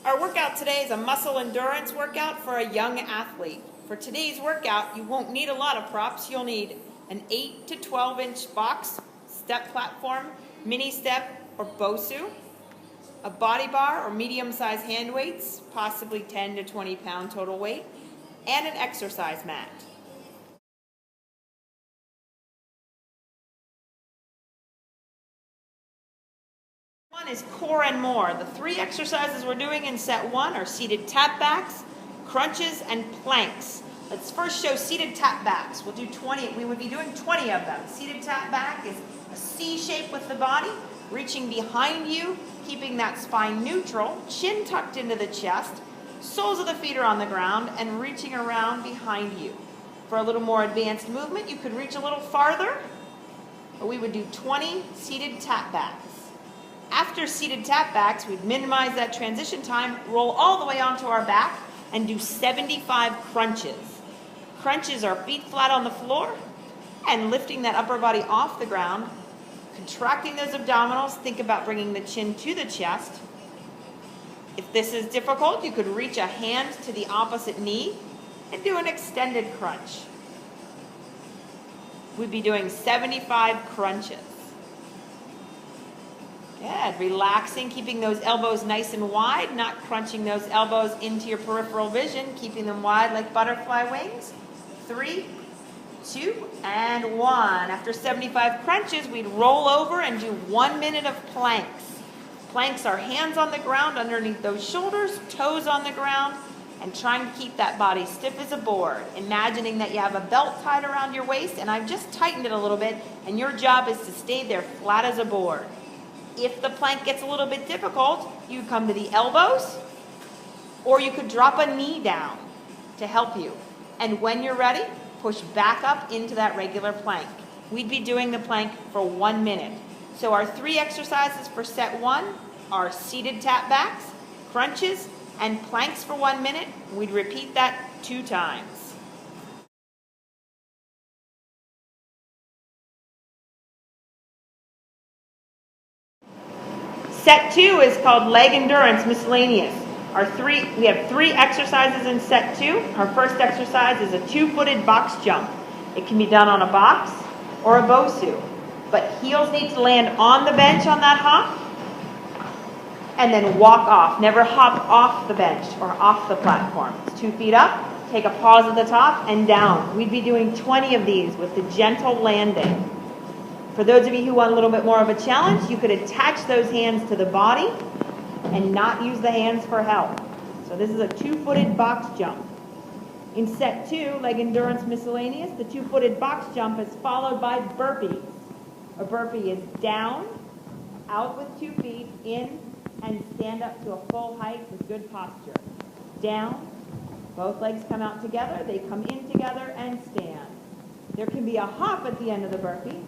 Our workout today is a muscle endurance workout for a young athlete. For today's workout, you won't need a lot of props. You'll need an 8 to 12-inch box, step platform, mini step, or BOSU, a body bar or medium-sized hand weights, possibly 10 to 20 pound total weight, and an exercise mat. One is core and more. The three exercises we're doing in set one are seated tap backs, crunches, and planks. Let's first show seated tap backs. We'll do 20. We would be doing 20 of them. Seated tap back is a C shape with the body, reaching behind you, keeping that spine neutral, chin tucked into the chest, soles of the feet are on the ground, and reaching around behind you. For a little more advanced movement, you could reach a little farther, but we would do 20 seated tap backs. After seated tap backs, we'd minimize that transition time, roll all the way onto our back, and do 75 crunches. Crunches are feet flat on the floor and lifting that upper body off the ground, contracting those abdominals. Think about bringing the chin to the chest. If this is difficult, you could reach a hand to the opposite knee and do an extended crunch. We'd be doing 75 crunches. Good. Relaxing, keeping those elbows nice and wide, not crunching those elbows into your peripheral vision, keeping them wide like butterfly wings. 3, 2, and 1. After 75 crunches, we'd roll over and do 1 minute of planks. Planks are hands on the ground underneath those shoulders, toes on the ground, and trying to keep that body stiff as a board. Imagining that you have a belt tied around your waist, and I've just tightened it a little bit, and your job is to stay there flat as a board. If the plank gets a little bit difficult, you come to the elbows, or you could drop a knee down to help you. And when you're ready, push back up into that regular plank. We'd be doing the plank for 1 minute. So our 3 exercises for set 1 are seated tap backs, crunches, and planks for 1 minute. We'd repeat that 2 times. Set 2 is called leg endurance miscellaneous. We have 3 exercises in set 2. Our first exercise is a 2-footed box jump. It can be done on a box or a BOSU, but heels need to land on the bench on that hop and then walk off. Never hop off the bench or off the platform. It's 2 feet up, take a pause at the top and down. We'd be doing 20 of these with the gentle landing. For those of you who want a little bit more of a challenge, you could attach those hands to the body and not use the hands for help. So this is a 2-footed box jump. In set 2, leg endurance miscellaneous, the 2-footed box jump is followed by burpees. A burpee is down, out with 2 feet, in, and stand up to a full height with good posture. Down, both legs come out together, they come in together and stand. There can be a hop at the end of the burpee,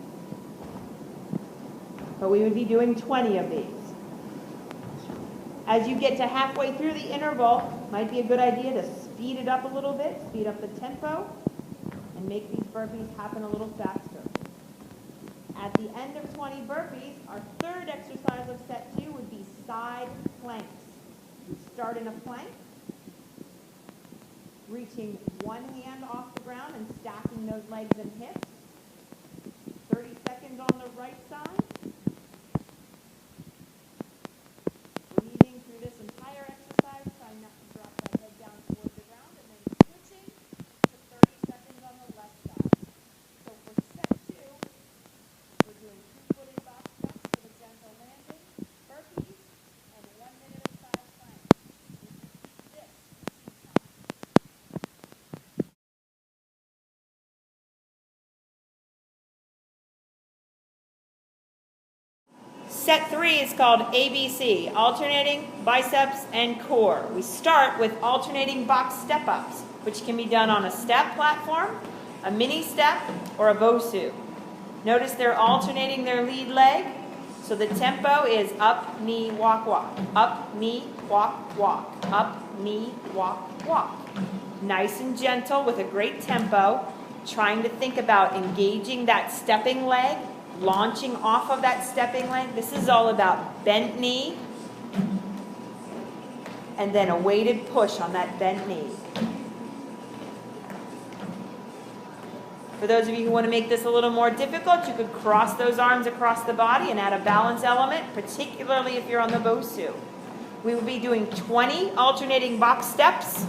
but we would be doing 20 of these. As you get to halfway through the interval, might be a good idea to speed it up a little bit, speed up the tempo, and make these burpees happen a little faster. At the end of 20 burpees, our third exercise of set 2 would be side planks. You start in a plank, reaching one hand off the ground and stacking those legs and hips. 30 seconds on the right side. Breathing through this entire exercise, trying not to drop that head down towards the ground, and then switching to 30 seconds on the left side. So for set 2, we're doing 2-footed box jumps for the gentle landing, burpees, and 1 minute of side planks. This 2 times. Set 3 is called ABC, alternating biceps and core. We start with alternating box step-ups, which can be done on a step platform, a mini step, or a BOSU. Notice they're alternating their lead leg, so the tempo is up, knee, walk, walk, up, knee, walk, walk, up, knee, walk, walk. Nice and gentle with a great tempo, trying to think about engaging that stepping leg, launching off of that stepping leg. This is all about bent knee and then a weighted push on that bent knee. For those of you who want to make this a little more difficult, you could cross those arms across the body and add a balance element, particularly if you're on the Bosu. We will be doing 20 alternating box steps,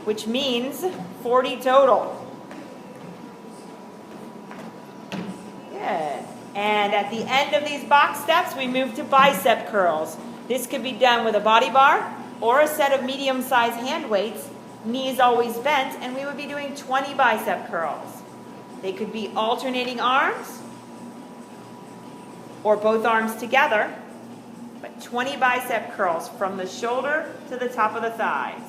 which means 40 total. Good. And at the end of these box steps, we move to bicep curls. This could be done with a body bar or a set of medium-sized hand weights, knees always bent, and we would be doing 20 bicep curls. They could be alternating arms or both arms together, but 20 bicep curls from the shoulder to the top of the thighs.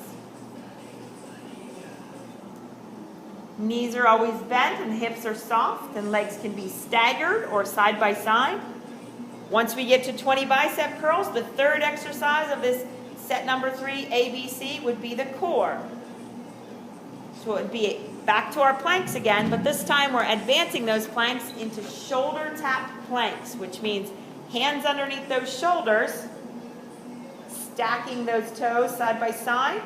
Knees are always bent and hips are soft, and legs can be staggered or side by side. Once we get to 20 bicep curls, the third exercise of this set number 3, ABC, would be the core. So it would be back to our planks again, but this time we're advancing those planks into shoulder tap planks, which means hands underneath those shoulders, stacking those toes side by side.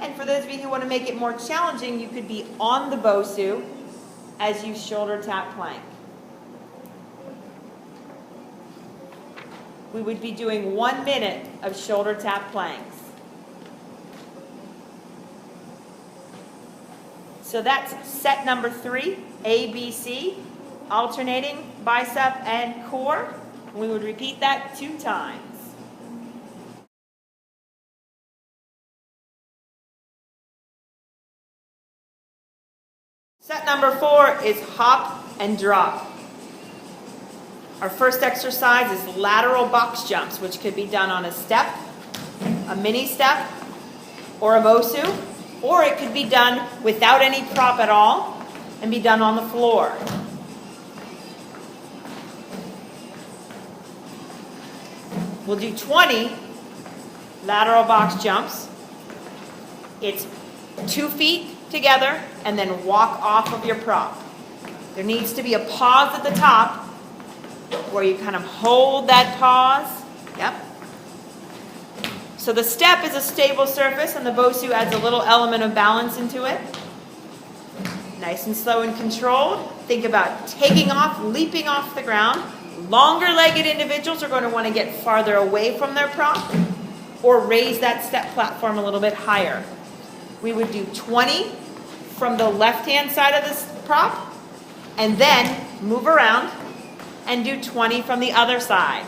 And for those of you who want to make it more challenging, you could be on the Bosu as you shoulder tap plank. We would be doing 1 minute of shoulder tap planks. So that's set number 3, ABC, alternating bicep and core. We would repeat that 2 times. Set number 4 is hop and drop. Our first exercise is lateral box jumps, which could be done on a step, a mini step, or a Bosu, or it could be done without any prop at all and be done on the floor. We'll do 20 lateral box jumps. It's 2 feet together and then walk off of your prop. There needs to be a pause at the top where you kind of hold that pause. Yep. So the step is a stable surface and the Bosu adds a little element of balance into it. Nice and slow and controlled. Think about taking off, leaping off the ground. Longer-legged individuals are going to want to get farther away from their prop or raise that step platform a little bit higher. We would do 20 from the left-hand side of this prop and then move around and do 20 from the other side.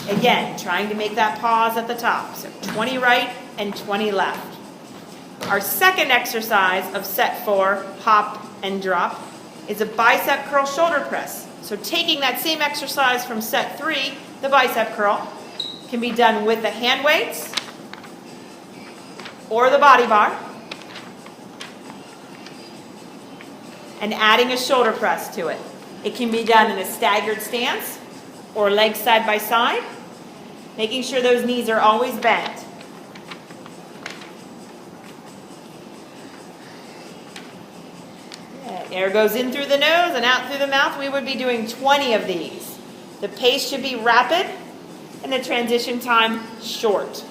Again, trying to make that pause at the top. So 20 right and 20 left. Our second exercise of set 4, hop and drop, is a bicep curl shoulder press. So taking that same exercise from set 3, the bicep curl, can be done with the hand weights or the body bar, and adding a shoulder press to it. It can be done in a staggered stance or legs side by side, making sure those knees are always bent. Air goes in through the nose and out through the mouth. We would be doing 20 of these. The pace should be rapid and the transition time short.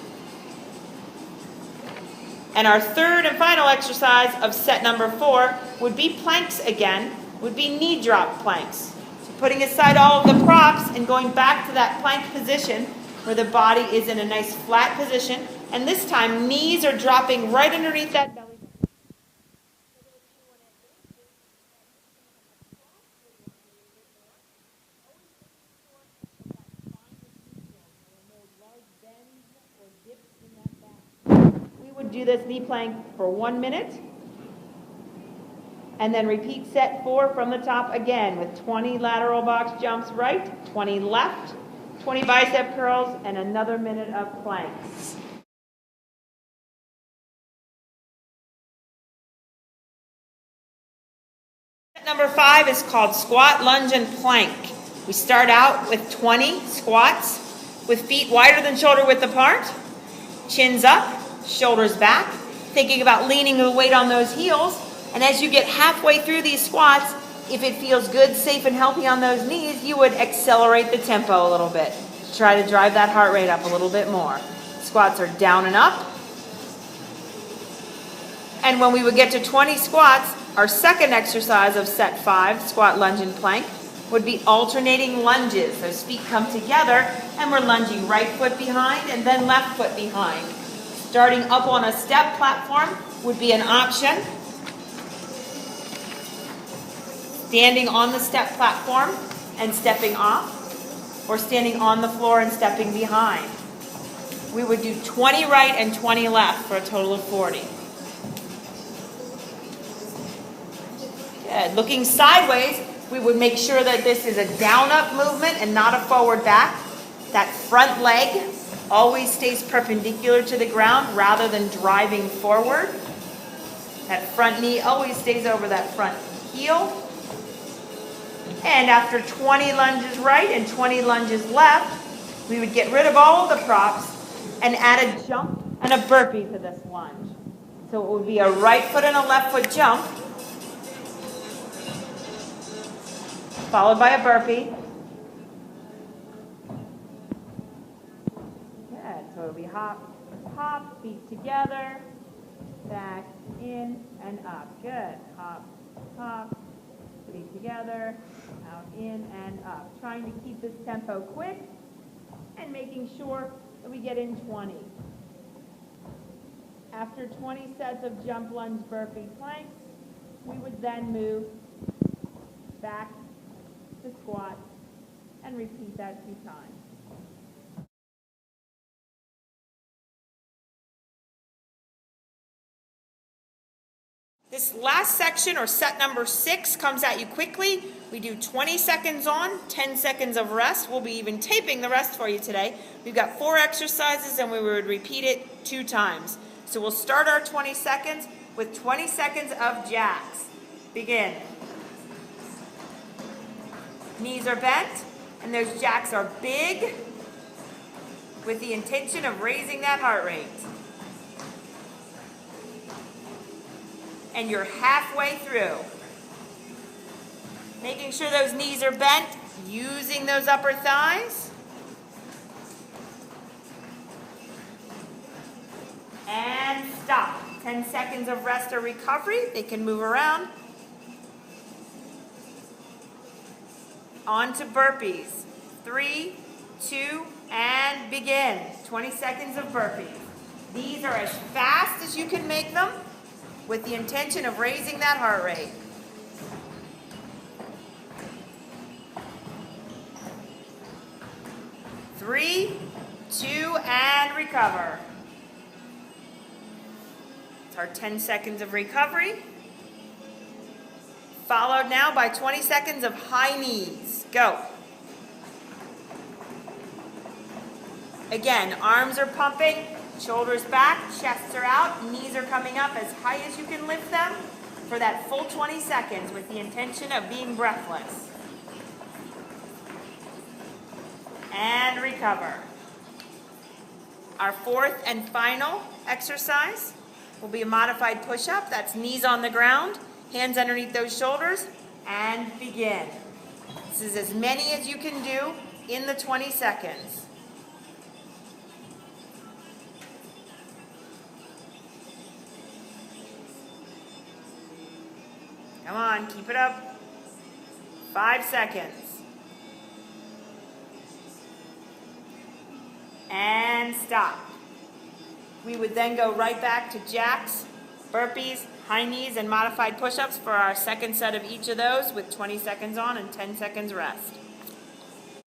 And our third and final exercise of set number 4 would be planks again, would be knee drop planks. So putting aside all of the props and going back to that plank position where the body is in a nice flat position. And this time, knees are dropping right underneath that belly. We would do this knee plank for 1 minute. And then repeat set 4 from the top again with 20 lateral box jumps right, 20 left, 20 bicep curls, and another minute of planks. Set number 5 is called squat, lunge, and plank. We start out with 20 squats with feet wider than shoulder width apart, chins up, shoulders back, thinking about leaning the weight on those heels. And as you get halfway through these squats, if it feels good, safe, and healthy on those knees, you would accelerate the tempo a little bit. Try to drive that heart rate up a little bit more. squats are down and up. And when we would get to 20 squats, our second exercise of set 5, squat, lunge, and plank, would be alternating lunges. Those feet come together and we're lunging right foot behind and then left foot behind. Starting up on a step platform would be an option. Standing on the step platform and stepping off, or standing on the floor and stepping behind. We would do 20 right and 20 left for a total of 40. Good. Looking sideways, we would make sure that this is a down-up movement and not a forward back. That front leg always stays perpendicular to the ground rather than driving forward. That front knee always stays over that front heel. And after 20 lunges right and 20 lunges left, we would get rid of all of the props and add a jump and a burpee to this lunge. So it would be a right foot and a left foot jump, followed by a burpee. Good. So it'll be hop, hop, feet together, back, in, and up. Good. Hop, hop, feet together, out, in, and up. Trying to keep this tempo quick and making sure that we get in 20. After 20 sets of jump, lunge, burpee, planks, we would then move back to squat and repeat that 2 times. This last section, or set number 6, comes at you quickly. We do 20 seconds on, 10 seconds of rest. We'll be even taping the rest for you today. We've got 4 exercises and we would repeat it 2 times. So we'll start our 20 seconds with 20 seconds of jacks. Begin. Knees are bent and those jacks are big with the intention of raising that heart rate. And you're halfway through. Making sure those knees are bent, using those upper thighs. And stop. 10 seconds of rest or recovery. They can move around. On to burpees. 3, 2, and begin. 20 seconds of burpees. These are as fast as you can make them, with the intention of raising that heart rate. 3, 2, and recover. It's our 10 seconds of recovery. Followed now by 20 seconds of high knees. Go. Again, arms are pumping. Shoulders back, chests are out, knees are coming up as high as you can lift them for that full 20 seconds with the intention of being breathless. And recover. Our 4th and final exercise will be a modified push-up. That's knees on the ground, hands underneath those shoulders, and begin. This is as many as you can do in the 20 seconds. Come on, keep it up. 5 seconds. And stop. We would then go right back to jacks, burpees, high knees, and modified push-ups for our second set of each of those with 20 seconds on and 10 seconds rest.